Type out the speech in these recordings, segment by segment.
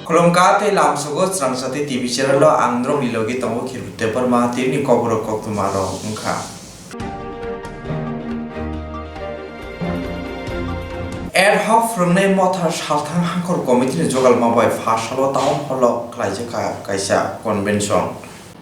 Kolomkate lamsogo Swrangchati TV channel lo andro milogi tongo khirute parma tirni Kokborok Koktwma ro ungkha. Ad hoc Swrangnai motha salthang hangkor committee ni jogal mabai phasalo town hall khlaijaka kaisa convention.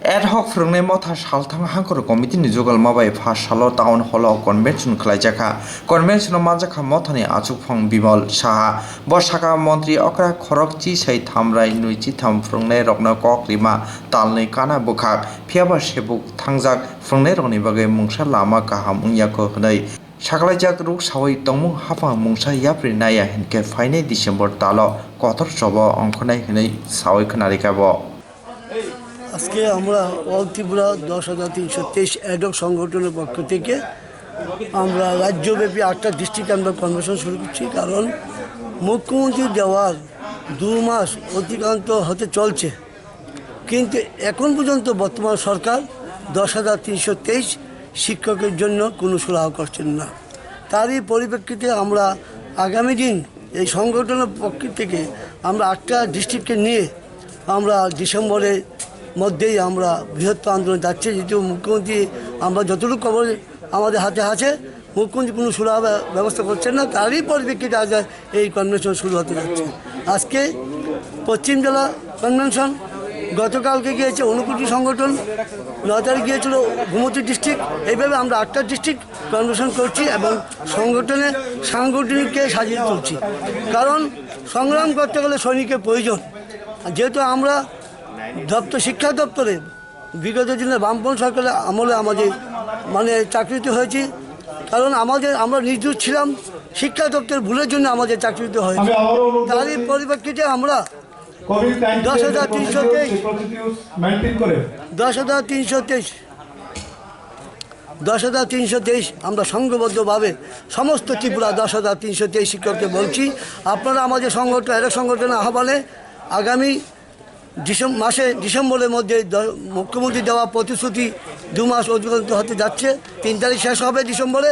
Ad hoc Swrangnai motha salthang hangkor committee ni jogal mabai phasalo town hall convention khlaijaka convention majaka mothani achukphang bimal saha bosaka mantri okra khorokchi sai thamrai nuichi tham Swrangnai rokna Koktwma talnai kana bukhak phiaba sebuk thangjak Swrangnai rokni bagai mungsa lama kaham ungyako hnai Saklaijak ruk sawai tongmung hapa mungsa yapri naya hinke fainai December talo kotor sobo ongkhonai hinai sawai khonarikabo আজকে আমরা all Tripura 10,323 ad hoc সংগঠনের পক্ষ থেকে আমরা রাজ্যব্যাপী 8টা district আমরা convention শুরু করছি কারণ মুখ্যমন্ত্রী দেওয়ার 2 মাস অতিক্রান্ত হতে চলছে কিন্তু এখন পর্যন্ত বর্তমান সরকার 10,323 শিক্ষকের জন্য কোনো সুরাহা করছেন না তারই পরিপ্রেক্ষিতে আমরা আগামী দিন এই সংগঠনের পক্ষ থেকে আমরা 8টা ডিস্ট্রিক্টকে নিয়ে আমরা ডিসেম্বরের মধ্যেই আমরা বৃহত্তর আন্দোলন যাচ্ছে যেহেতু মুখ্যমন্ত্রী আমরা যতটুকু খবর আমাদের হাতে আছে মুখ্যমন্ত্রী কোনো সুরাহা ব্যবস্থা করছেন না তারই পরিপ্রেক্ষিতে আজ এই কনভেনশন শুরু হতে যাচ্ছে আজকে পশ্চিম জেলা কনভেনশন গতকালকে গিয়েছে অনুকূটি সংগঠন 9 তারিখ গিয়েছিল গোমতী ডিস্ট্রিক্ট এইভাবে আমরা 8টা ডিস্ট্রিক্ট কনভেনশন করছি এবং সাংগঠনিককে সাজিয়ে তুলছি কারণ সংগ্রাম করতে গেলে সৈনিকের প্রয়োজন যেহেতু আমরা শিক্ষা দপ্তরে বিগত দিনে বামপন্থী সরকারের আমলে আমাদের চাকরিতে হয়েছি কারণ আমরা নির্দোষ ছিলাম শিক্ষা দপ্তর ভুলের জন্য আমাদের চাকরিতে হয়েছে তারই পরিপ্রেক্ষিতে আমরা 10,323 আমরা সংঘবদ্ধভাবে সমস্ত ত্রিপুরা 10,323 শিক্ষককে বলছি আপনারা আমাদের সংগঠনের আহ্বানে আগামী ডিসেম্বরের মধ্যে মুখ্যমন্ত্রী দেওয়া প্রতিশ্রুতি 2 মাস অতিক্রান্ত হতে যাচ্ছে 3 তারিখ শেষ হবে ডিসেম্বরে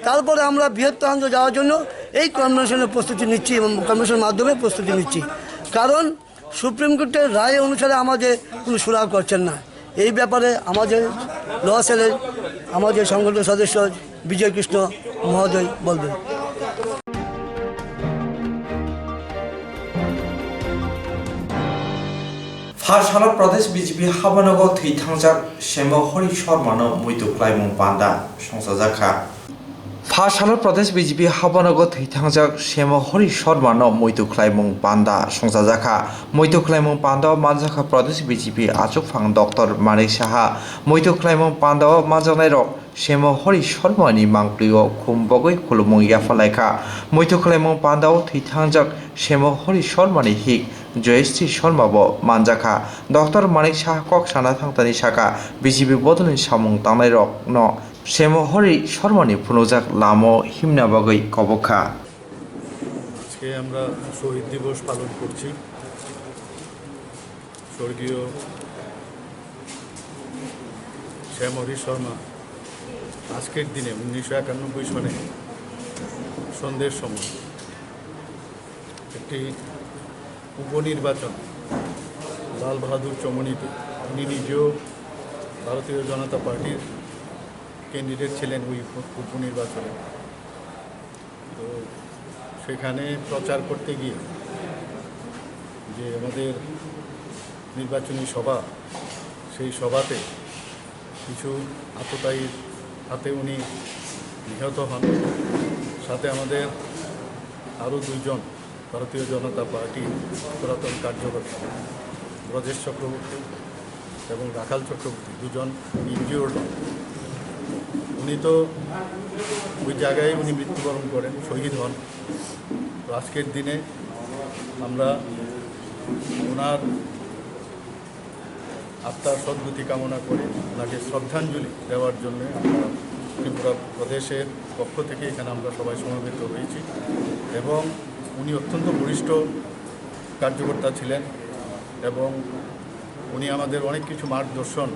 তারপরে আমরা বৃহত্তর আন্দোলন যাওয়ার জন্য এই কনভেনশনের প্রস্তুতি নিচ্ছি এবং কনভেনশনের মাধ্যমে প্রস্তুতি নিচ্ছি কারণ সুপ্রিম কোর্টের রায় অনুসারে আমাদের কোনো সুরাহা করছেন না এই ব্যাপারে আমাদের ল সেলের আমাদের সংগঠনের সদস্য বিজয় কৃষ্ণ মহোদয় বলবেন Phasalo Pradesh BJP habanago thwithangjak Shemo Hori Sharmano muitu klaimung panda songsajaka Phasalo Pradesh BJP habanago thwithangjak Shemo Hori Sharmano muitu klaimung panda songsajaka muitu klaimung panda manjaka Pradesh BJP achukphang Dr. Manik Saha muitu klaimung panda manjanai rok Shemo Hori Sharmani mangprio khumbogoi khulumung yafalaika muitu klaimung panda thwithangjak Shemo Hori Sharmani hik Joyশ্রী শর্মাবো মানজাখা doctor Manik Saha কক সানা থাংতানি সাকা BJP বদলनि সামুং তাंनाय रक न सेमो हरि शर्मानि फुनुजाक लामो हिमना बागै कबखा আজকে আমরা শহীদ দিবস পালন করছি স্বর্গীয় শ্যাম হরি শর্মা আজকের দিনে 1991 সনে সন্ধ্যের সময় একটি উপনির্বাচন লাল বাহাদুর চমনিতে উনি নিজেও ভারতীয় জনতা পার্টির ক্যান্ডিডেট ছিলেন ওই উপনির্বাচনে তো সেখানে প্রচার করতে গিয়ে যে আমাদের নির্বাচনী সভা সেই সভাতে কিছু আততায়ীর হাতে উনি নিহত হন সাথে আমাদের আরও 2 জন ভারতীয় জনতা পার্টির পুরাতন কার্যকর্তা ব্রজেশ চক্রবর্তী এবং রাখাল চক্রবর্তী 2 জন ইনজিওর্ড উনি তো ওই জায়গায় উনি মৃত্যুবরণ করেন শহীদ হন তো আজকের দিনে আমরা ওনার আত্মার সদ্গতি কামনা করে ওনাকে শ্রদ্ধাঞ্জলি দেওয়ার জন্য আমরা ত্রিপুরা প্রদেশের পক্ষ থেকে এখানে আমরা সবাই সমবেত হয়েছি এবং উনি অত্যন্ত বরিষ্ঠ কার্যকর্তা ছিলেন এবং উনি আমাদের অনেক কিছু মার্গদর্শন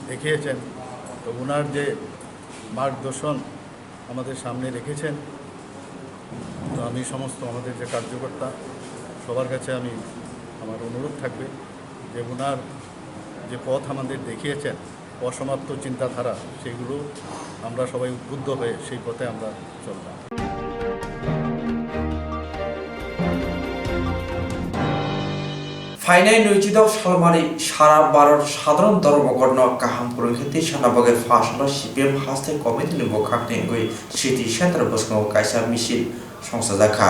দেখিয়েছেন তো ওনার যে মার্গদর্শন আমাদের সামনে রেখেছেন তো আমি সমস্ত আমাদের যে কার্যকর্তা সবার কাছে আমি আমার অনুরোধ থাকবে যে ওনার যে পথ আমাদের দেখিয়েছেন অসমাপ্ত চিন্তাধারা, সেগুলো আমরা সবাই উদ্বুদ্ধ হয়ে সেই পথে আমরা চললাম। ফাইনাই নৈজিদক সালমারি সারা ভারত সাধারণ ধর্মঘটন কাহাম পুরোহিত সানাবগের ফাঁসল সিপিএম হাস্তে কমিটিनि বখাকनि গই সিটি সেন্টার বসকাও কাইসা মিছিল সংসাজাখা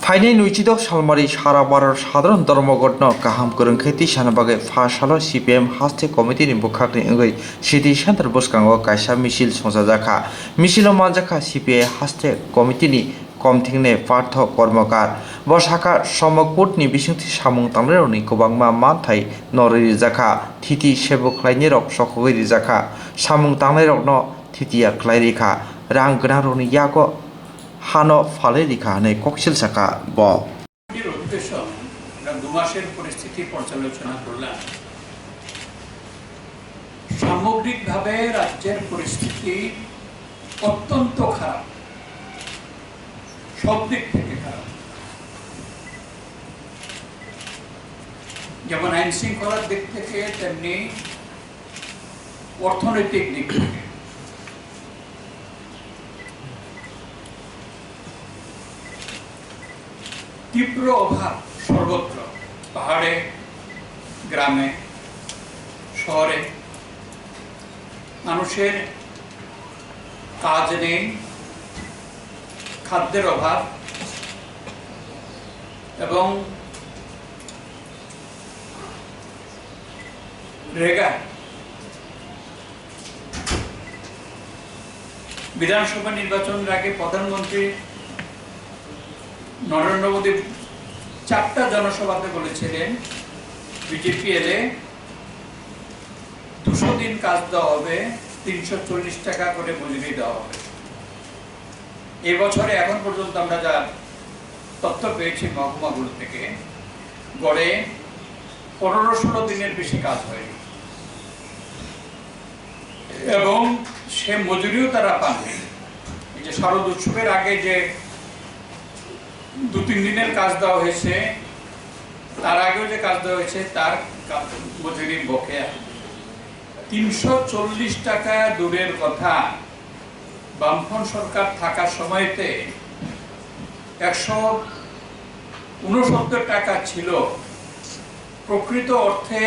ফাইনাই নৈজিদক সালমারি সারা ভারত সাধারণ ধর্মঘটন কাহাম পুরোহিত সানাবগে ফাঁসল সিপিএম হাস্তে কমিটিनि বখাকनि গই সিটি সেন্টার বসকাও কাইসা মিছিল সংসাজাখা মিছিল মানজাখা সিপিআই হাস্তে কমিটিनि কমथिंने पार्थ कर्मकार बसाखा समकपुरनि बिसुंथि सामुं तांनायनि गोबांमा मानथाय नरि रिजाखा थिथि सेबो ख्लायनि रक सकगै रिजाखा सामुं तांनाय रकनो थिथिया ख्लाय रिखा रां गोनां रनि यागो हानो फाले रिखा नै कक्सिल साखा ब এর উদ্দেশ্য আমরা 2 মাসের পরিস্থিতি পর্যালোচনা করলাম। সামগ্রিকভাবে রাজ্যের পরিস্থিতি অত্যন্ত খারাপ, সব দিক থেকে খারাপ। যেমন আইন শৃঙ্খলার দিক থেকে, তেমনি অর্থনৈতিক দিক থেকে। তীব্র অভাব সর্বত্র, পাহাড়ে, গ্রামে, শহরে মানুষের কাজ নেই, খাদ্যের অভাব এবং রেগা। বিধানসভা নির্বাচনের আগে প্রধানমন্ত্রী নরেন্দ্র মোদী 4টা জনসভাতে বলেছিলেন বিজেপি এলে 200 দিন কাজ দেওয়া হবে, 340 টাকা করে মজুরি দেওয়া হবে। এই বছরে এখন পর্যন্ত আমরা যা তথ্য পেয়েছি মহকুমাগুলো থেকে, গড়ে 15-16 দিনের বেশি কাজ হয়নি এবং সে মজুরিও তারা পাননি। এই যে শারদ উৎসবের আগে যে 2-3 দিনের কাজ দেওয়া হয়েছে, তার আগেও যে কাজ দেওয়া হয়েছে তার মজুরির বকেয়া 340 টাকা দূরের কথা, বামফ্রন্ট সরকার থাকার সময়তে 169 টাকা ছিল। প্রকৃত অর্থে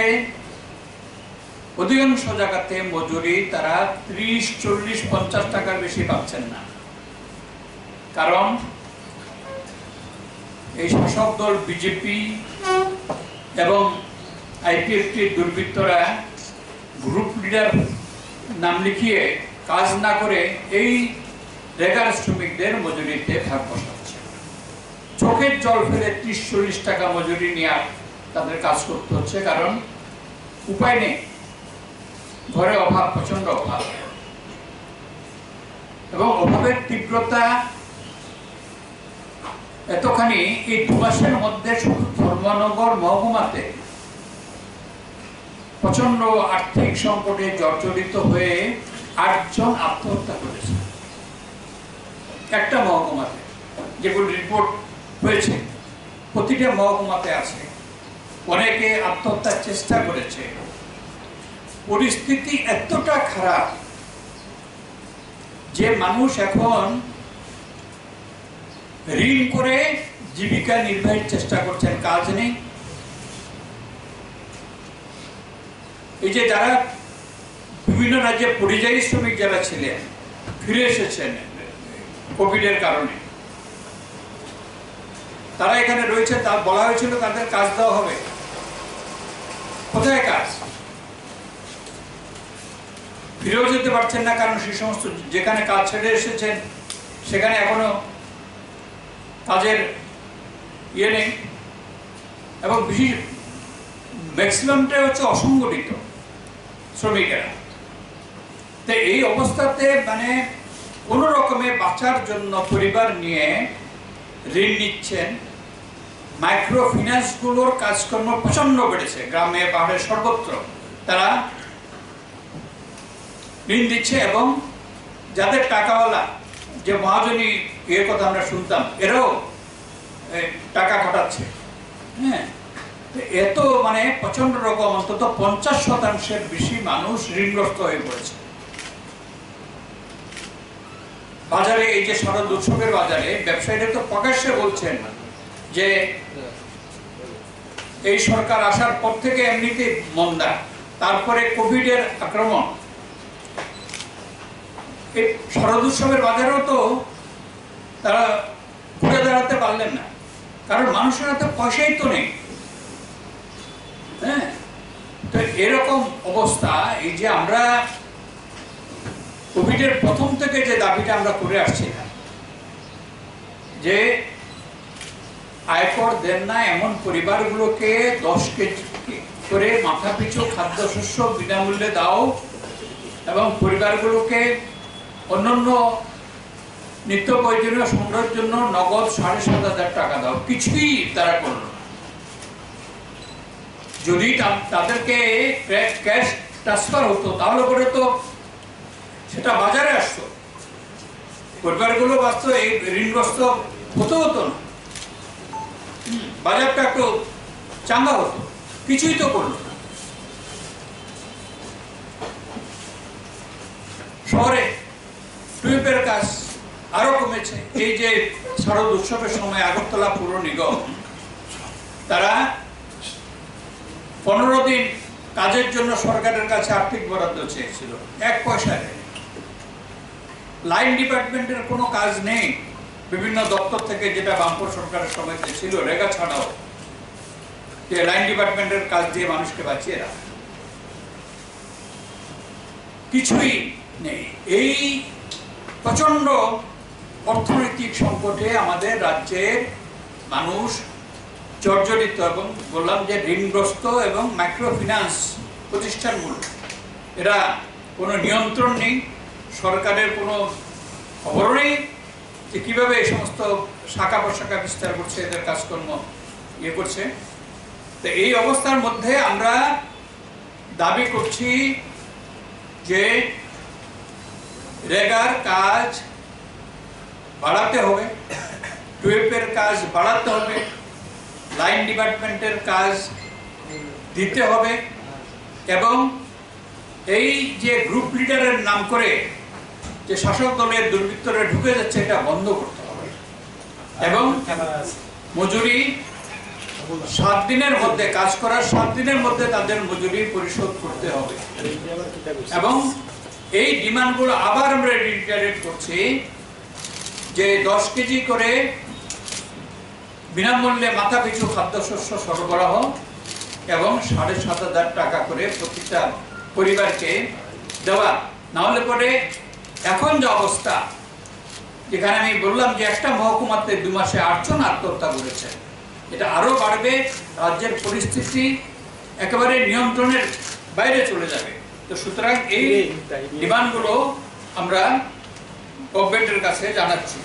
অধিকাংশ জায়গাতে মজুরি তারা 30, 40, 50 টাকার বেশি পাচ্ছেন না। কারণ এই শাসক দল বিজেপি এবং আইপিএফটির দুর্বৃত্তরা গ্রুপ লিডার নাম লিখিয়ে কাজ না করে এই রেগার শ্রমিকদের মজুরিতে ভাগ বসাচ্ছে। চোখের জল ফেলে 30-40 টাকা মজুরি নিয়ে তাদের কাজ করতে হচ্ছে, কারণ উপায় নেই, ঘরে অভাব, প্রচন্ড অভাব। এবং অভাবের তীব্রতা এতখানি, এই 2 মাসের মধ্যে শুধু ধর্মনগর মহকুমাতে প্রচন্ড আর্থিক সংকটে জর্জরিত হয়ে 8 জন আত্মহত্যা করেছে একটা মহকুমাতে। যেগুলো রিপোর্ট হয়েছে প্রতিটা মহকুমাতে আছে। অনেকে আত্মহত্যার চেষ্টা করেছে। পরিস্থিতি এতটা খারাপ যে মানুষ এখন ঋণ করে জীবিকা নির্বাহের চেষ্টা করছেন, কাজ নেই। এই যে যারা বিভিন্ন রাজ্যে পরিযায়ী শ্রমিক যারা ছিলেন, ফিরে এসেছেন কোভিডের কারণে, তারা এখানে রয়েছে। তা বলা হয়েছিল তাদের কাজ দেওয়া হবে, কোথায় কাজ? ফিরেও যেতে পারছেন না, কারণ সেই সমস্ত যেখানে কাজ ছেড়ে এসেছেন সেখানে এখনো কাজের ইয়ে নেই। এবং বিশেষ ম্যাক্সিমামটাই হচ্ছে অসংগঠিত শ্রমিকেরা। তো এই অবস্থাতে মানে কোনো রকমে বাঁচার জন্য পরিবার নিয়ে ঋণ নিচ্ছেন। মাইক্রো ফিন্যান্সগুলোর কাজকর্ম প্রচন্ড বেড়েছে, গ্রামে পাহাড়ে সর্বত্র তারা ঋণ দিচ্ছে। এবং যাদের টাকাওয়ালা, যে মহাজনী এর কথা আমরা শুনতাম, এরাও টাকা খাটাচ্ছে। হ্যাঁ, এত মানে প্রচন্ড রকম অন্তত 50% বেশি মানুষ ঋণগ্রস্ত হয়ে পড়েছে। বাজারে এই যে শারদ উৎসবের বাজারে ব্যবসায়ীরা তো প্রকাশ্যে বলছেন যে এই সরকার আসার পর থেকে এমনিতে মন্দা, তারপরে কোভিডের আক্রমণ, এই শারদ উৎসবের বাজারেও তো তারা ঘুরে দাঁড়াতে পারলেন না, কারণ মানুষের হাতে পয়সাই তো নেই। হ্যাঁ, তো এরকম অবস্থা, এই যে আমরা কোভিডের প্রথম থেকে যে দাবিটা আমরা করে আসছিলাম যে আয়কর দেন না এমন পরিবারগুলোকে 10 কেজি করে মাথাপিছু খাদ্যশস্য বিনামূল্যে দাও এবং পরিবারগুলোকে অন্যান্য নিত্য প্রয়োজনীয় সংগ্রহের জন্য নগদ 7,500 টাকা দাও, কিছুই তারা করল না। যদি তাদেরকে ক্যাশ ট্রান্সফার হতো তাহলে করে তো সেটা বাজারে আসতো, পরিবারগুলো বাঁচত, এই ঋণগ্রস্ত হতো না, বাজারটা একটু চাঙ্গা হতো, কিছুই তো করলো না। শহরে টুইপের কাজ আরো কমেছে। এই যে শারদ উৎসবের সময় আগরতলা পৌর নিগম তারা 15 দিন কাজের জন্য সরকারের কাছে আর্থিক বরাদ্দ চেয়েছিল, 1 পয়সা নেই। লাইন ডিপার্টমেন্টের কোনো কাজ নেই, বিভিন্ন দপ্তর থেকে যেটা বামপুর সরকারের সময় ছিল রেগা ছাড়াও, যে লাইন ডিপার্টমেন্টের কাজ দিয়ে মানুষকে বাঁচিয়ে রাখা, কিছুই নেই। এই প্রচন্ড অর্থনৈতিক সংকটে আমাদের রাজ্যের মানুষ জর্জরিত, এবং বললাম যে ঋণগ্রস্ত, এবং মাইক্রো ফিন্যান্স প্রতিষ্ঠানগুলো এরা কোনো নিয়ন্ত্রণ নেই, সরকারের কোনো খবর নেই যে কীভাবে এই সমস্ত শাখা প্রশাখা বিস্তার করছে, এদের কাজকর্ম করছে। তো এই অবস্থার মধ্যে আমরা দাবি করছি যে রেগার কাজ বাড়াতে হবে, টুয়েপের কাজ বাড়াতে হবে, লাইন ডিপার্টমেন্টের কাজ দিতে হবে, এবং এই যে গ্রুপ লিডারের নাম করে যে শাসক দলের দুর্বৃত্তরা ঢুকে যাচ্ছে এটা বন্ধ করতে হবে, এবং মজুরি 7 দিনের মধ্যে, কাজ করার 7 দিনের মধ্যে তাদের মজুরি পরিশোধ করতে হবে। এবং এই ডিমান্ডগুলো আবার আমরা রিটারেট করছি যে 10 কেজি করে বিনামূল্যে মাথাপিছু খাদ্যশস্য সরবরাহ এবং 7,500 টাকা করে প্রতিটা পরিবারকে দেওয়া। না হলে পরে এখন যে অবস্থা, যেখানে আমি বললাম যে একটা মহকুমাতে 2 মাসে 8 জন আত্মহত্যা করেছে, এটা আরো বাড়বে, রাজ্যের পরিস্থিতি একেবারে নিয়ন্ত্রণের বাইরে চলে যাবে। তো সুতরাং এই ডিমান্ডগুলো আমরা গভর্নমেন্টের কাছে জানাচ্ছি।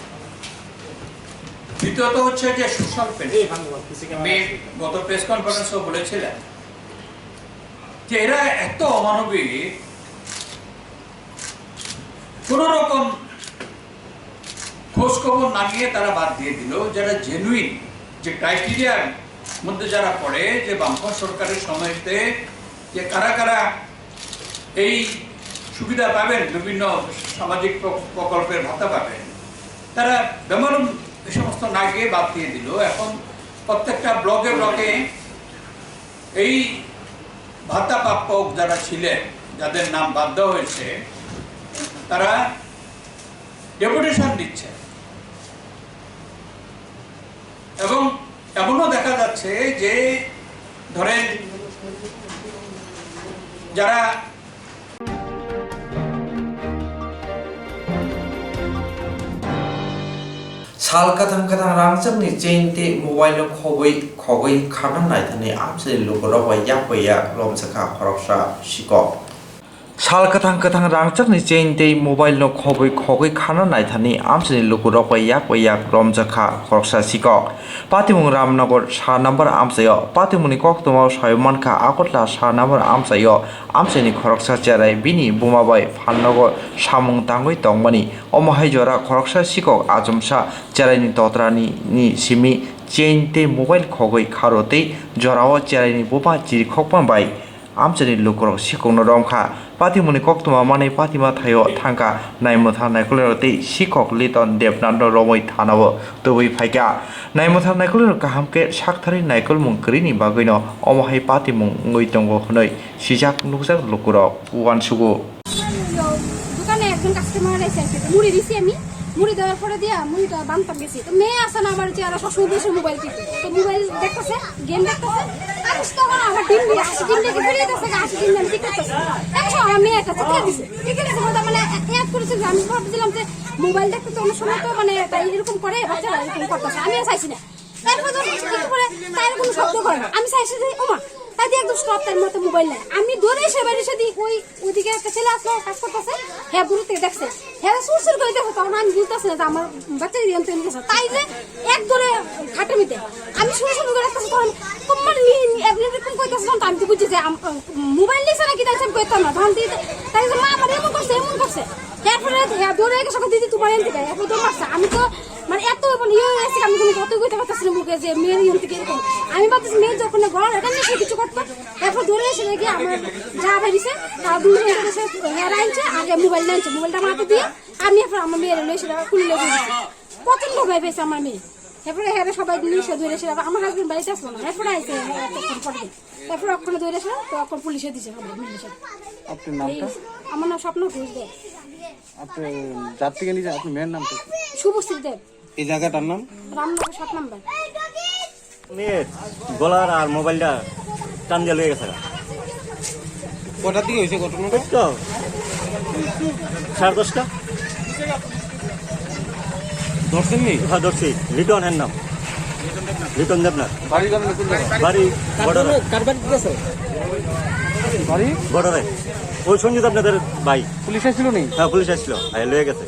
দ্বিতীয়ত হচ্ছে যে সোশ্যাল পেনশন, আমি গত প্রেস কনফারেন্সেও বলেছিলাম যে এরা এত অমানবিক, কোন রকম খোঁজ খবর না নিয়ে তারা বাদ দিয়ে দিল। যারা জেনুইন, যে ক্রাইটেরিয়ার মধ্যে যারা পড়ে, যে বামপন্থ সরকারের সময়তে যে কারা কারা এই সুবিধা পাবেন, বিভিন্ন সামাজিক প্রকল্পের ভাতা পাবেন, তারা বেমালুম এই সমস্ত না গিয়ে বাদ দিয়ে দিল। এখন প্রত্যেকটা ব্লকে ব্লকে এই ভাতা প্রাপক যারা ছিলেন, যাদের নাম বাদ দেওয়া হয়েছে, তারা ডেপুটেশন দিচ্ছে, এবং এমনও দেখা যাচ্ছে যে ধরেন যারা साल कथम कथम रांचकनि चेंते मोबाइल खगै खाना नायथानि आमसे लोगोराव या लमसखा खरकसा सिको साल कथां कथां रांचकनि चेंते मोबाइल खगै खाना नायथानि आमसे लोगोराव या लमसखा खरकसा सिको पातिमुं रामनगर 7 नम्बर आमसायो पातिमुंनि कोक्तमा सायमानखा आगतला 7 नम्बर आमसायो आमसेनि खरकसा चेराय बिनि बुमाबाय फाननगर सामुं तांगै तंगमानि अमहाय जरा खरकसा सिको आजमसा चेरायनि तत्रानि सिमी চেইন তে মোবাইল খগৈ খারতে জরাও চেরাইনি বোপা জিরি খকপামবাই আমচানি লুকরক শিকংনো রমখা পাতিমনি কক্তমা মানে পাতিমা থাयो थांखा नायमथा नायखुलेरते शिखक लिटन देबनान्द रमै थानावो तबै फाइका नायमथा नायखुलेर काहामके साकथारि नायखुल मुंक्रिनि बागैनो अमहाय पातिमुं ngैतंगो हनै सिजाक नुकजाक लुकरक उवानसुगो দোকানে একজন কাস্টমার এসে মুড়ি দিছি আমি মুড়ি দেওয়ার পরে দিয়া মুড়িটা বানতাম গেছি তো মেয়ে আসে না আমার চেয়ারা সবসময় বসে মোবাইল টিপে তো মোবাইল দেখতেছে গেম দেখতেছে আসি তখন আমার ডিম দিয়ে আসি ডিম দিয়ে ফেলে দিতেছে আসি ডিম দিয়ে ঠিক করতেছে একশো আমার মেয়ে একটা চিৎকার দিছে চিৎকার দিছে বলতে মানে এক করেছে যে আমি ভাবছিলাম যে মোবাইল দেখতে তো অনেক সময় তো মানে তাই এরকম করে বাচ্চারা এরকম করতেছে আমি চাইছি না তারপর ধরো কিছু করে তাই কোনো শব্দ করে না আমি চাইছি যে ওমা তাই দিয়ে একদম স্টপ তার মতো মোবাইল নেয় আমি দৌড়ে এসে বাড়ি এসে দিই ওইদিকে একটা ছেলে আসলো কাজ করতেছে হ্যাঁ দূর থেকে দেখছে হ্যাঁ সুরসুর করে দেখো তখন আমি বুঝতেছি না যে আমার বাচ্চা যন্ত্র নিয়ে গেছে তাই যে এক দৌড়ে খাটে মিটে আমি শুরু শুরু করে রাখতেছি তখন তোমার এরকম করতেছে তখন আমি তো বুঝছি যে মোবাইল নিয়েছে নাকি তাই আমি করতাম না তখন দিয়ে তাই যে মা আমার এমন করছে এরপরে দৌড়ে এসে সকাল দিদি তোমার এন থেকে এরপর দৌড় মারছে আমি তো মানে এত ইয়ে হয়েছে আমি কোনো কত কইতে পারতেছি না মুখে যে মেয়ের ইয়ে থেকে এরকম আমি ভাবতেছি মেয়ে যখন গলার এটা নিয়ে সে কিছু করতো এরপর দৌড়ে এসে দেখি আমার যা বেরিয়েছে তারা দুই ঘন্টা এসে হেয়ার আনছে আগে মোবাইল নিয়েছে মোবাইলটা মাথা দিয়ে আমি এরপর আমার মেয়ের এসে খুলে লেগে দিয়েছি প্রচন্ড ভয় পেয়েছে আমার মেয়ে এরপরে হেয়ারে সবাই নিয়ে ধরে এসে আমার হাজবেন্ড বাড়িতে আসলো না এরপরে আইসে এরপরে ওখানে ধরে এসে তো এখন পুলিশে দিছে আপনার নামটা আমার নাম স্বপ্ন ঘোষ দেব আপনি যার থেকে নিয়ে আপনার মেয়ের নামটা কি? শুভশ্রী দেব এই জায়গাটার নাম রামনগর 7 নম্বর মেয়ের গলার আর মোবাইলটা টান দিয়ে লেগে গেছে কটার দিকে হয়েছে ঘটনাটা? তো 10:30 ধরছেন নি? হ্যাঁ ধরছি রিটন এর নাম রিটন দেবনাথ বাড়ি যাবেন কোন জায়গায়? বাড়ি বর্ডারে কার বাড়ি গেছে? বাড়ি বর্ডারে ওই সঞ্জিত আপনাদের ভাই পুলিশ আসছিল নি? হ্যাঁ পুলিশ আসছিল লয়ে গেছে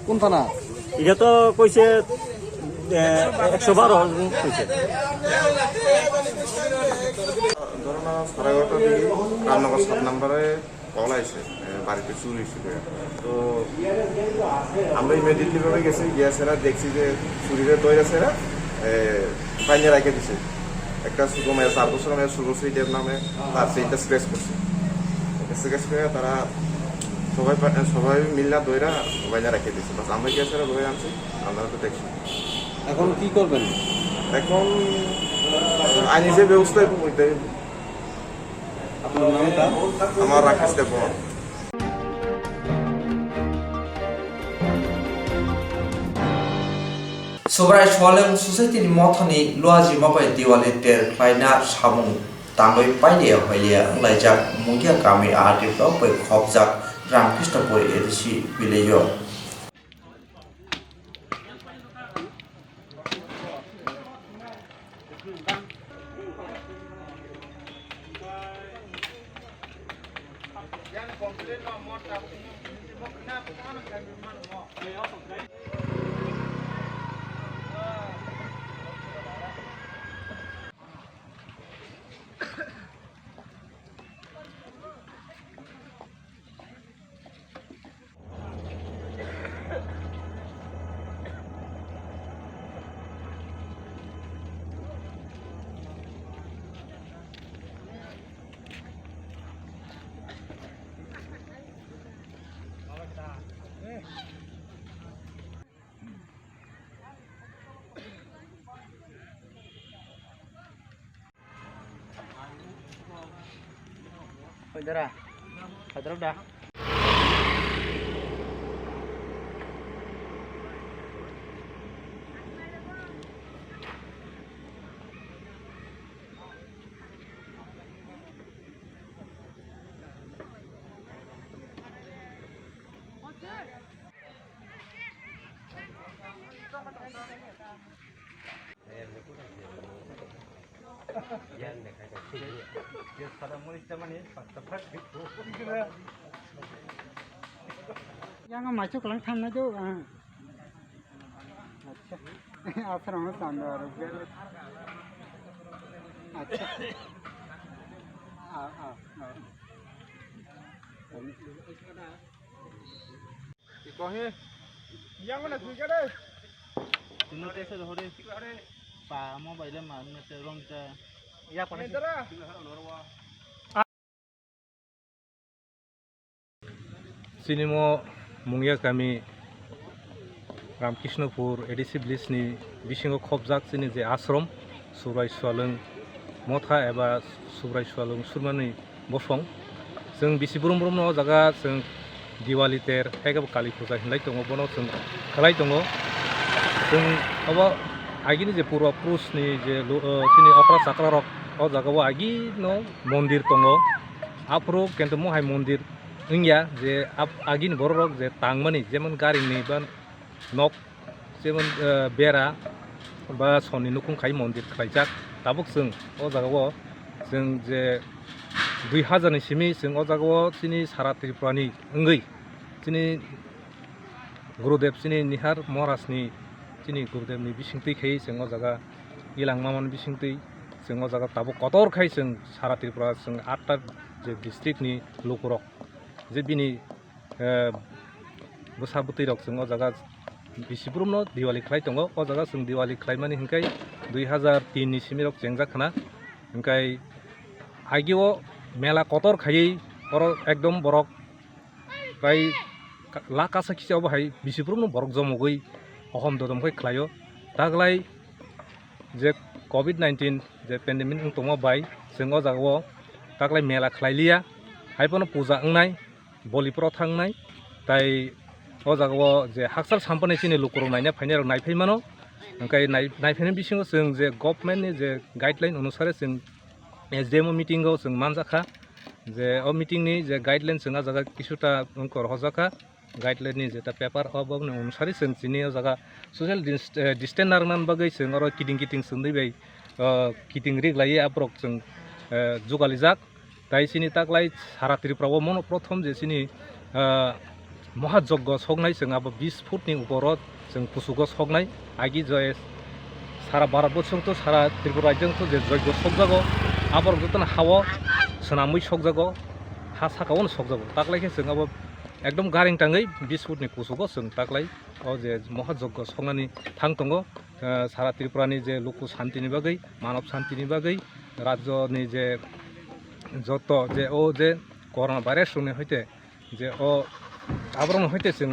কোন থানা? এটা তো কইছে 112 কইছে ধরুন 11:30 দিকে রামনগর 7 নম্বরে কল আইছে বাড়িতে চুরি হয়েছিল তো আমরা ইমিডিয়েটলি ভাবে গেছি গিয়েছেরা দেখছি যে চুরিরে তৈরি আছে না ফাইনে রাখে দিছে একটা সুগমের 4 বছর মেয়ের শুভশ্রী দেব নামে তার সেইটা স্ক্রেচ করছে স্ক্রেচ করে তারা সবাই মিল্লা দইরা বাইরে রেখে দিচ্ছে বাস আমরা গিয়েছিলাম ধরে আনছি আমরা তো দেখছি এখন কি করবেন? এখন আইনি যে ব্যবস্থা ওইটাই আপনার নামটা? আমার রাকেশ দেব Sobrai Swalem Society ni Mothani Luaji Mabai Diwali Ter Klaina Samung Tangoi Paidia Hoya Laijak Mugia Kami Adi Lopai Khopjak Ramkrishnapuy Edisi Vileyo Haidara. Haidara udah. Jangan masuk lang sana jo. अच्छा आश्रम में सांडो अच्छा কহে yang mana tuh kada? তুমি তো এসে ধরে pa mobile ma mete rong ta ya pone Sinimo mungya kami Ramkishnopur ADC Blisni bisingo khobjak chini je ashram Surai Swalung Motha eba Surai Swalung Surmani bosong जों बिसि ब्रुम ब्रुम न जागा जों दिवाली तेर हायगाब काली फुजा हिनलाय दङ बनो जों खालाय दङ जों अब आगिनि जे पूर्व पुरुषनि जे चिनि अक्रा साक्रा रक अ जागाव आगि न मन्दिर दङ आप्रो केन्ट महाय मन्दिर इंया जे आगिनि बर रक जे तांमानि जेमन गारिनि बा नक जेमन बेरा बा सनि नुकुं खाय मन्दिर खायजाक ताबुक जों अ जागाव जों जे 2000 सिमी जों अ जागाव चिनि सारा त्रिपुरानि अंगै चिनि गुरुदेव चिनि निहार महाराजनि चिनि गुरुदेवनि बिसिंथै खाय जों अ जागा इलां मामान बिसिंथै जों अ जागा ताबुक कतर खाय जों सारा त्रिपुरा जों 8टा जे डिस्ट्रिक्टनि लोकरक जे बिनि बोसाबुतै रक जों अ जागा बिसिब्रुमनो दिवाली खाय दङ अ जागा जों दिवाली खायमानि हिंखाय 2003 नि सिमी रक जेंजाखाना हिंखाय आगिओ मेला कतर खायै और एकदम बरक प्राय लाख आसा खिसाव बाहाय बिसिब्रुमनो बरक जमगै अहम ददमखै खालायो दागलाय जे कोविड-19 जे पेन्डेमिक तंमा बाय जों अ जागाव दागलाय मेला खालायलिया हायपनो पूजा अंनाय बलिफ्राव थांनाय ताय अ जागाव जे हाक्सार सामपने चिनि लुकुर नायना फाइनार नायफैमानो ओंखाय नायफैनो बिसिङाव जों जे गभर्नमेन्टनि जे गाइडलाइन अनुसारे जों एसडीएम मीटिंगाव जों मानजाखा जे अ मीटिंगनि जे गाइडलाइन जोंहा जागा किछुटा अंकर हजाखा गाइडलाइननि जेटा पेपार अबनि अनुसारे जों चिनि जागा सोशल डिस्टेंस नारमान बागै जों आरो किटिं किटिं सोंदैबाय किटिं रिगलायै आब्रक जों जुगालिजाक दाय चिनि ताकलाय सारा त्रिपुराव मन प्रथम जे चिनि महायज्ञ सगनाय जों आबो 20 फुटनि उपर जों कुसुग सगनाय आगि जय सारा भारतबर्षथ सारा त्रिपुरा राज्यथ जे यज्ञ सगजागो आबर जतन हावो सोनामै सगजागो हा साकावन सगजागो ताकलायखे जों आबो एकदम गारिं टाङै 20 फुटनि कुसुगो जों ताकलाय अ जे महायज्ञ सगनानि थां दङ सारा त्रिपुरानि जे लोक शान्तिनि बागै मानब शान्तिनि बागै राज्यनि जे जत जे ओ जे कोरोना भाइरास होने हयते जे ओ आब्रम हयते जों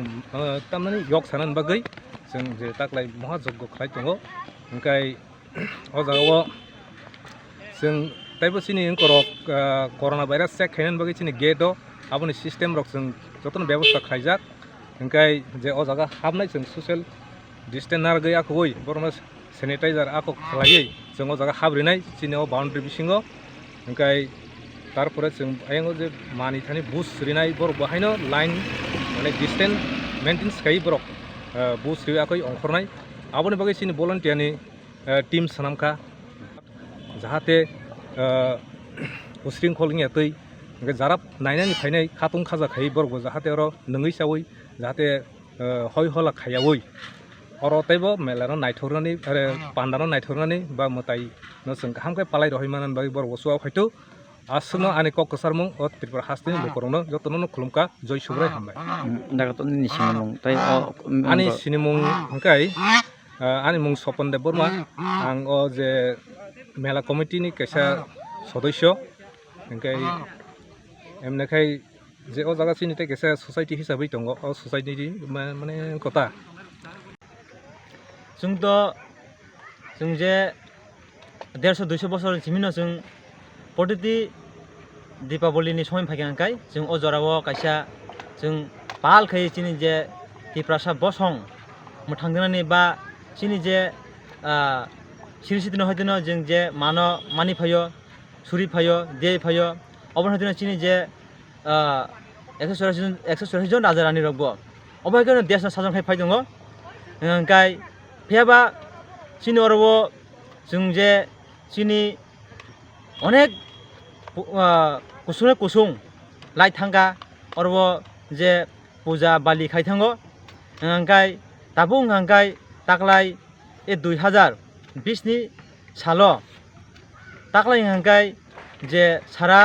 तामाने योग सानान बागै जों जे ताकलाय महायज्ञ खालाय दङ ओंखाय अ जागाव जों ताइबो चिनि अंकरक कोरोना भाइरास चेक खायनान बागै चिनि गेट आबनि सिस्टेम रक जों जतन व्यवस्था खायजाक ओंखाय जे अ जागा हाबनाय जों सोशल डिस्टेंस नारगै आखै बरनो सैनिटाइजार आखौ खालायै जों अ जागा हाब्रिनाय चिनि अ बाउंड्री बिसिङो ओंखाय तारपरे जों आयंगो जे मानि थानि बुस रिनाय बर बाहायनो लाइन माने डिस्टेंस मेंटेन्स खायै बरक बुस रियाखै अंखरनाय आबनि बागै चिनि भलन्टियारनि टीम सनामखा जाहाथे उस्रिंखलनि यातै जाराब नायनायनि फायनाय खातुं खाजा खायै बरगो जाहाथे अर नङै सावै जाहाथे हय हला खायावै अर ताइबो मेलानो नायथरनानै आरो पान्डानो नायथरनानै बा मताय न जों गाहामखाय पालाय रहायमानान बागै बरगो सुआव हयतो आसनो आनि कक कसरमु अ त्रिपुरा हास्तिनि लोकरनो जतननो खुलुमका जय सुब्राय हामबाय दागातनि निसिमं ताइ आनि सिनिमुं हंखाय आनि मुं सपन देब बर्मा आं अ जे मेला कमिटिनि कैसा सदस्य ओंखाय एमनेखाय जे अ जागा चिनि कैसा ससाइटि हिसाबै दङ अ ससाइटिनि माने कथा जों जे 150-200 बोसोर सिमिनो जों प्रतिति दीपावलीनि समय फायखांखाय जों अ जराव कायसा जों पाल खाय चिनि जे तिप्रासा बसं मोथांगनानि बा चिनि जे सिरिसिदिनो हयदिनो जों जे मानि फायो सुरि फायो दे फायो अबन हयदिनो चिनि जे 140 जन राजा रानी रगबो अबहायनो देशना साजन खाय फाय दङ ओंखाय फेबा चिनि अरबो जों जे चिनि अनेक कुसुं लाइट थांगा अरबो जे पूजा बाली खाय थांगो ओंखाय दाबो ओंखाय ताकलाय ए 2020 नि सालो ताकलाय ओंखाय जे सारा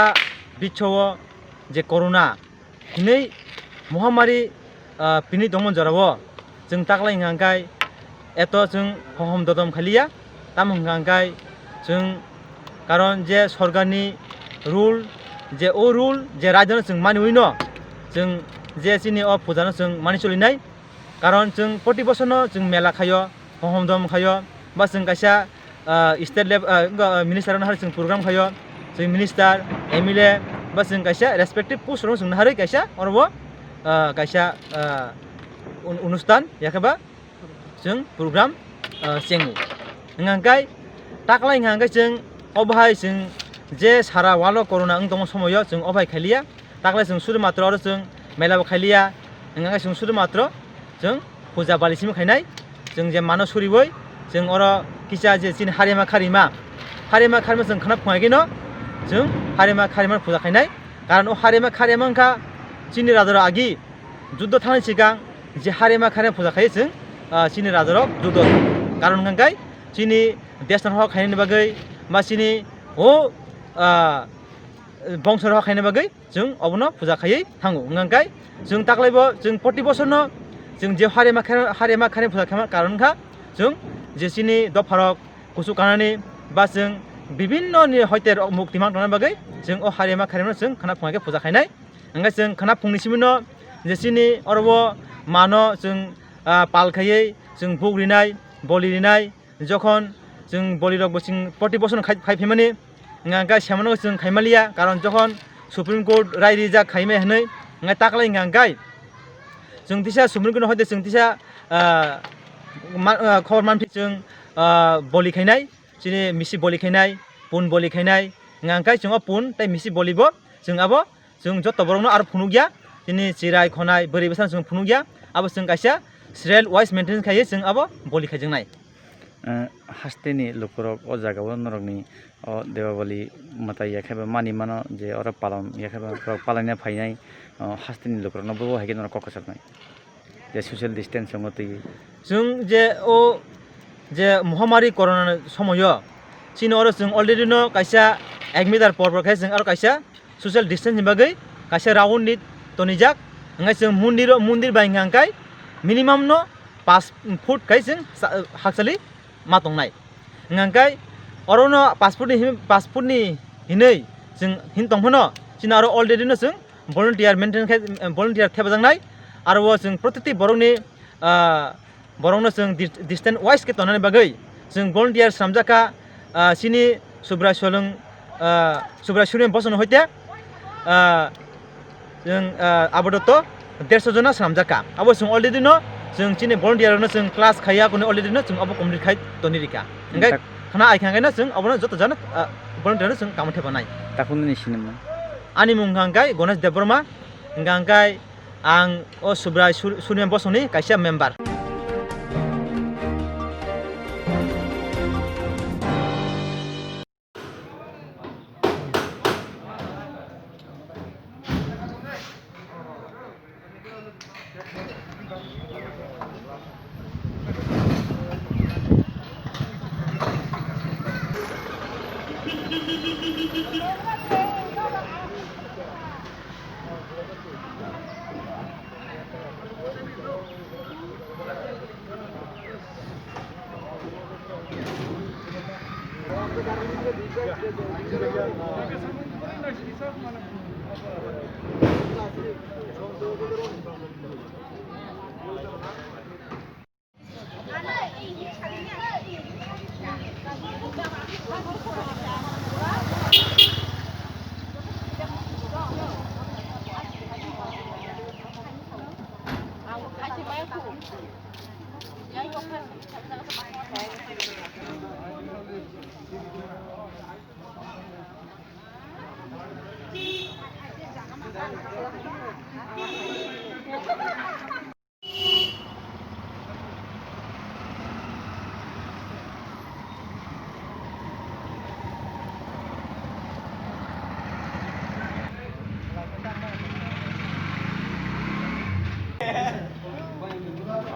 बिश्वव जे कोरोना हिनै महामारी पिनि दंमोन जराव जों ताकलाय ओंखाय एत जों हहम ददम खालिया ताम हंगांगाय जों कारण जे सरकारनि रुल जे ओ रुल जे रायजोनो जों मानिवै न जों जे जोंनि फुजानो जों मानि सोलिनाय कारण जों प्रति बोसोरनो जों मेला खायो हमदम खायो बा जों कायसा स्टेट लेभेल मिनिस्टारानो हारि जों प्रग्राम खायो जों मिनिस्टार एमएलए बा जों कायसा रेसपेक्टिभ पोस्टआव जों हारि कायसा अरबो कायसा अनुष्ठान याखबा जों प्रग्राम चेंगो हंगांगाय ताकलाय हंगांगाय जों अबहाय जों जे सारा वालो कोरोना दङ समाव जों अबहाय खालिया ताकलाय जों सुरु मात्र आरो जों मेलाबो खालिया हंगांगाय जों सुरु मात्र जों फुजा बालिसिम खायनाय जों जे मानो सुरिबै जों अर किसा जे जिन हारिमा खारिमा जों खाना फुङाखै न जों हारिमा खारिमा फुजा खायनाय कारण हारिमा खारिमा ओंखा चिनि राजारा आगि जुद्ध थांनाय सिगां जे हारिमा खारिमा फुजा खायो जों चिनि राजारा जुद्ध कारण हंगांगाय चिनि देशनाव खायनायनि बागै मा चिनि बंशर खायनाय बागै जों अबनो फुजा खायै थाङो हंगांगाय जों ताकलायबो जों प्रति बोसोरनो जों जे हारिमा खारिमा फुजा खालामो कारणखा जों जेसिनि दफारक कुसु कानानि बा जों विभिन्न हयते मुक्तिमान दंनाय बागै जों हारिमा खारिमा जों खाना फुङाखै फुजा खायनाय हंगाय जों खाना फुंनिसिमनो जेसिनि अरबो मानो जों पाल खायै जों बुग्रिनाय बलिनाय जखन जों बलिरक जों प्रति बोसोर खायफैमानि हंगांगाय सेमनो जों खायमालिया कारण जखन सुप्रिम कोर्ट राय रिजाक खायमाय हनै हंगाय ताकलाय हंगांगाय जों दिसा सुप्रिम कोर्ट हयते जों दिसा खबर मानफि जों बलि खायनाय जोंनि मिसि बलि खायनाय पुन बलि खायनाय हंगांगाय जों पुन ताइ मिसि बलिबो जों आबो जों जत बरंनो आरो फुनु गैया जोंनि चिराय खनाय बोरै बेसान जों फुनु गैया आबो जों कायसा सिरियल वाइज मेनटेन खायो जों आबो बलि खायजोंनाय हास्तेनि लुकुरक ओ जागाव नरकनि ओ देवाबलि मताय याखेबा मानि मानो जे अर पालन याखेबा पालना फायनाय हास्तेनि लुकुरकनो बो हायगे नर ककसरनाय जे सोशल डिस्टेंस मतै जों जे ओ जे महामारी कोरोना समय चिन अर जों अलरेडी नो कायसा 1 मिटार पर खाय जों आरो कायसा सोशल डिस्टेंस बागै कायसा राउन्ड निट तनिजाक हंगाय जों मन्दिर बायगांगाय मिनिमाम नो 5 फुट खाय जों हाकसालि मातंनाय हंगांगाय अरनो 5 फुटनि हिनै जों हिन तंफनो चिन आरो अलरेडी नो जों भलन्टियार मेंटेन भलन्टियार थेबजांनाय आरो जों प्रति बरंनि बरंनो जों डिस्टेंस वाइज के तनानै बागै जों भलन्टियार सामजाका सिनि सुब्रा सुरेन बसनो हयते जों आबदत 150 जना सामजाका अब जों अलरेडी नो जों चिनि भलन्टियारनो जों क्लास खाया कोने अलरेडी नो जों अब कमप्लिट खाय तनिरिका हंगाय खाना आइखांगायनो जों अबनो जत जानो भलन्टियारनो जों काम थेबानाय ताकुननि सिनेमा आनि मुं हंगांगाय गणेश देबबर्मा हंगांगाय आं सुब्रा सुरेन बसनि कायसा मेम्बार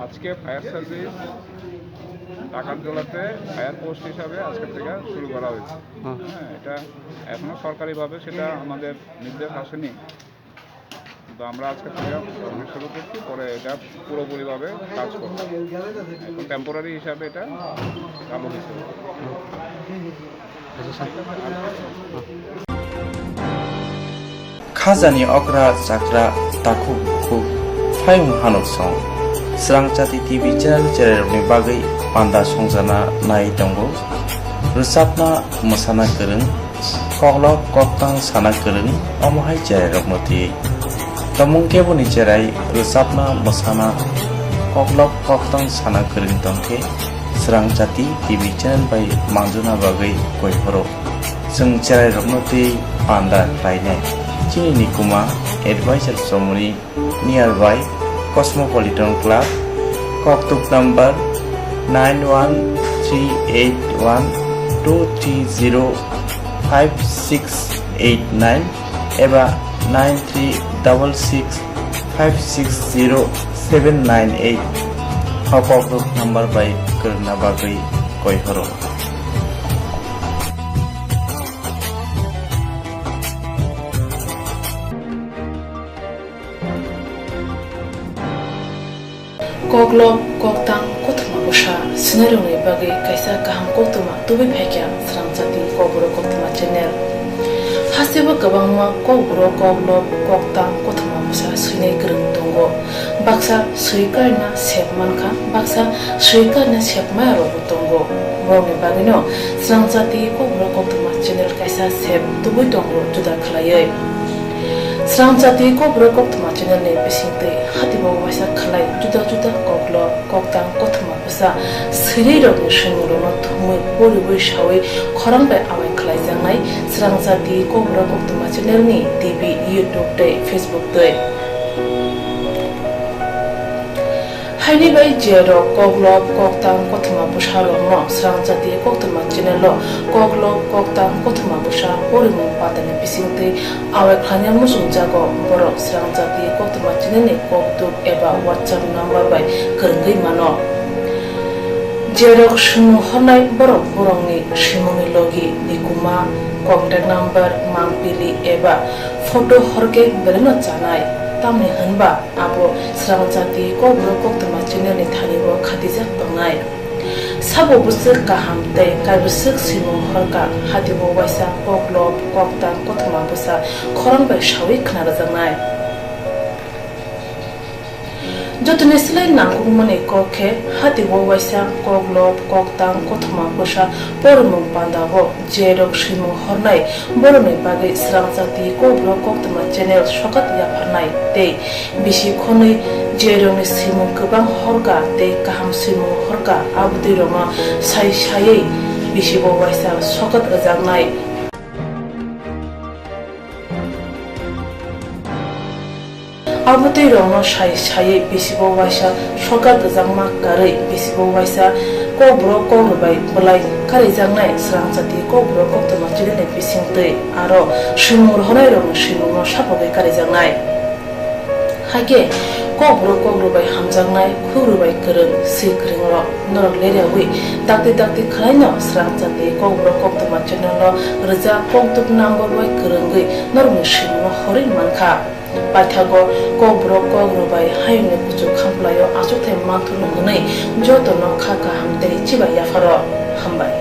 আজকে ফায়ার সার্ভিস ডাকাতজলাতে ফায়ার পোস্ট হিসাবে আজকের থেকে শুরু করা হয়েছে। হ্যাঁ, এটা এখনও সরকারিভাবে সেটা আমাদের নির্দেশ আসেনি, তো আমরা আজকে থেকে শুরু করছি, পরে এটা পুরোপুরিভাবে কাজ করবো। এখন টেম্পোরারি হিসাবে এটা চালু হয়েছে। Khazani okra chakra taku ku phayung hanok song Swrangchati TV channel ni bagai panda songjana nai tongo rusapna mosana kereng koklok koktang sana kereng omohai channel rokmoti tamung keboni cherai rusapna mosana koklok koktang sana kereng tongke Swrangchati TV channel bai mangjuna bagai koihoro sung channel rokmoti panda lainai Chini Nikuma Advisor Somuni nearby Cosmopolitan Club Koktwma number 91382305689 eba 9366560798 Kokborok number by Kerna Bagai Koihoro Koklok koktang Koktwma busha sinarungi bagai kaisa kaham Koktwma tubi phekya Swrangchati Kokborok Koktwma channel hasiba gabangma Kokborok koklok koktang Koktwma busha sinai kereng tongo baksa suikarna sepmanka baksa suikarna sepmaya robo tongo moni bagino Swrangchati Kokborok Koktwma channel kaisa sep tubi tongo juda khalayai Swrangchati Kokborok Koktwma channel ni bisingte hatibo waisa khalai juda juda koklok koktang Koktwma busa sirei rok ni shingro no thumui poribai shawi khorangbai awai khalai jangnai Swrangchati Kokborok Koktwma channel ni TV YouTube te Facebook te haini bai jero koklok koktang Koktwma busa rokno Swrangchati Koktwma channel lo koklok koktang Koktwma busa porimung patani bisingte awai khlanya musung jago borok Swrangchati Koktwma channel ni koktub eba WhatsApp number bai kerenggai mano jerok shunu honai borok borongni shimoni logi nikuma contact number mangpili eba photo horke bereno chanai tamni hanba abo Swrangchati Kokborok Koktwma channel ni thanibo khatijak pangnai sabo busuk kaham tei kaibusuk simung horka hatibo waisa koklok koktang Koktwma busa khorangbai shawi khnarajangnai jotone silai nangkukmani kokhe hatibo waisa koklok koktang Koktwma busa pormung pandabo jerok simung hornai boroni bagai Swrangchati Kokborok Koktwma channel sokat yaphanai tei bisi khonui jeroni simung kubang horka tei kaham simung horka abudi roma sai sai bisibo waisa sokat ajangnai abudi roma sai sai bisibo waisa sokat ajangma karai bisibo waisa Kokborok Kokborbai bolai kari jangnai Swrangchati Kokborok Koktwma channel ni bisingte aro shimur honai rong shimur sapogai kari jangnai hage Kokborok Kokborbai hamjangnai khurubai kereng sikreng ro norok leriawi dakti dakti khlaino Swrangchati Kokborok Koktwma channel lo reja Koktwma number bai kerenggai norok shimur horin mankha Pathago Kokborok Kokborbai hayune kuchu khamplayo achuthai manthunu hnei jotono khaka hamtei chiba yafaro hambai